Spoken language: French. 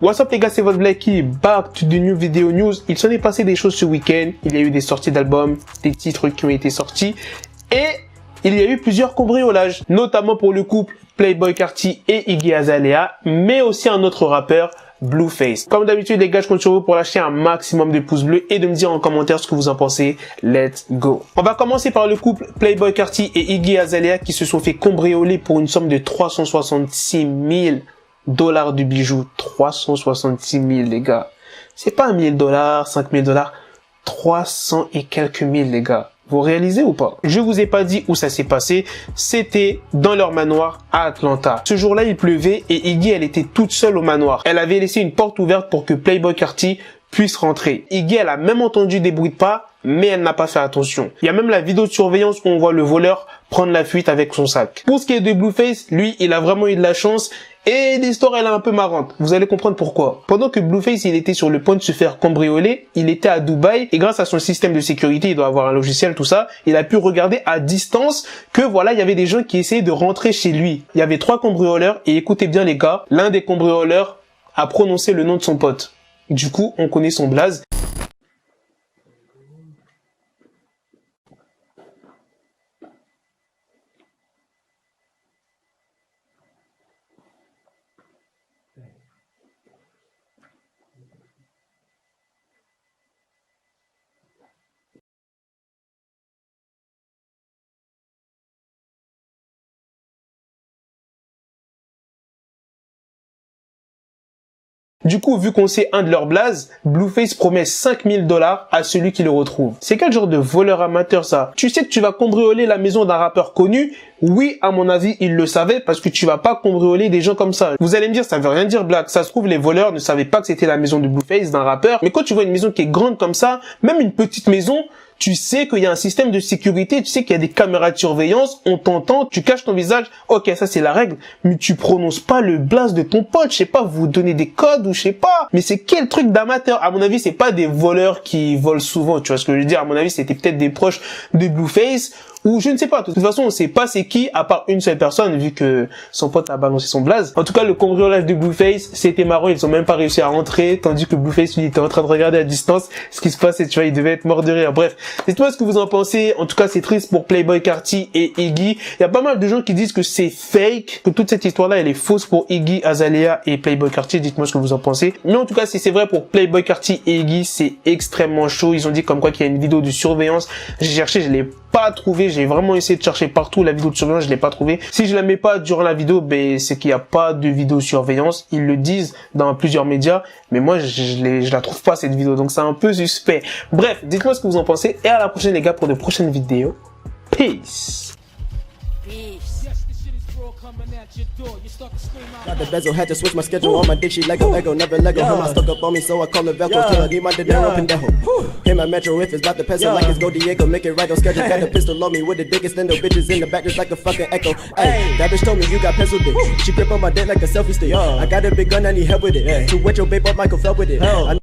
What's up les gars, c'est votre Blacky, back to the new video news. Il s'en est passé des choses ce week-end, il y a eu des sorties d'albums, des titres qui ont été sortis et il y a eu plusieurs cambriolages, notamment pour le couple Playboi Carti et Iggy Azalea, mais aussi un autre rappeur, Blueface. Comme d'habitude les gars, je compte sur vous pour lâcher un maximum de pouces bleus et de me dire en commentaire ce que vous en pensez. Let's go. On va commencer par le couple Playboi Carti et Iggy Azalea qui se sont fait cambrioler pour une somme de 366 000 $ du bijou. 366 000 les gars. C'est pas 1 000 $, 5 000 $, 300 et quelques mille les gars. Vous réalisez ou pas? Je vous ai pas dit où ça s'est passé. C'était dans leur manoir à Atlanta. Ce jour-là, il pleuvait et Iggy, elle était toute seule au manoir. Elle avait laissé une porte ouverte pour que Playboi Carti puisse rentrer. Iggy, elle a même entendu des bruits de pas, mais elle n'a pas fait attention. Il y a même la vidéo de surveillance où on voit le voleur prendre la fuite avec son sac. Pour ce qui est de Blueface, lui, il a vraiment eu de la chance. Et l'histoire, elle est un peu marrante. Vous allez comprendre pourquoi. Pendant que Blueface, il était sur le point de se faire cambrioler, il était à Dubaï et grâce à son système de sécurité, il doit avoir un logiciel, tout ça, il a pu regarder à distance que voilà, il y avait des gens qui essayaient de rentrer chez lui. Il y avait 3 cambrioleurs et écoutez bien les gars, l'un des cambrioleurs a prononcé le nom de son pote. Du coup, on connaît son blaze. Du coup, vu qu'on sait un de leurs blazes, Blueface promet 5 000 $ à celui qui le retrouve. C'est quel genre de voleur amateur ça? Tu sais que tu vas cambrioler la maison d'un rappeur connu? Oui, à mon avis, il le savait parce que tu vas pas cambrioler des gens comme ça. Vous allez me dire, ça veut rien dire Black. Ça se trouve, les voleurs ne savaient pas que c'était la maison de Blueface, d'un rappeur. Mais quand tu vois une maison qui est grande comme ça, même une petite maison, tu sais qu'il y a un système de sécurité, tu sais qu'il y a des caméras de surveillance, on t'entend, tu caches ton visage, ok, ça c'est la règle, mais tu prononces pas le blaze de ton pote, je sais pas, vous donnez des codes ou je sais pas, mais c'est quel truc d'amateur? À mon avis, c'est pas des voleurs qui volent souvent, tu vois ce que je veux dire? À mon avis, c'était peut-être des proches de Blueface, ou je ne sais pas, de toute façon, on sait pas c'est qui, à part une seule personne, vu que son pote a balancé son blaze. En tout cas, le cambriolage de Blueface, c'était marrant, ils ont même pas réussi à rentrer, tandis que Blueface, lui, était en train de regarder à distance ce qui se passait, tu vois, il devait être mort de rire. Bref, dites-moi ce que vous en pensez. En tout cas, c'est triste pour Playboi Carti et Iggy. Il y a pas mal de gens qui disent que c'est fake, que toute cette histoire-là, elle est fausse pour Iggy Azalea et Playboi Carti. Dites-moi ce que vous en pensez. Mais en tout cas, si c'est vrai pour Playboi Carti et Iggy, c'est extrêmement chaud. Ils ont dit comme quoi qu'il y a une vidéo de surveillance. J'ai cherché, je l'ai pas trouvé. J'ai vraiment essayé de chercher partout la vidéo de surveillance, je l'ai pas trouvé. Si je la mets pas durant la vidéo, ben c'est qu'il y a pas de vidéo surveillance. Ils le disent dans plusieurs médias, mais moi je la trouve pas cette vidéo, donc c'est un peu suspect. Bref, dites-moi ce que vous en pensez et à la prochaine les gars pour de prochaines vidéos. Peace. Got the bezel, had to switch my schedule. On my dick, she Lego, never Lego. Him, I stuck up on me, so I call it Velcro. Till I need my dinero pendejo. Hit my metro if it's about the peso, like it's Go Diego. Make it right on schedule. Got the pistol on me with the dick extendo. Bitches in the back just like a fucking echo. Hey, that bitch told me you got pencil dick. She grip on my dick like a selfie stick. I got a big gun, I need help with it. To wet your babe up, Michael fell with it.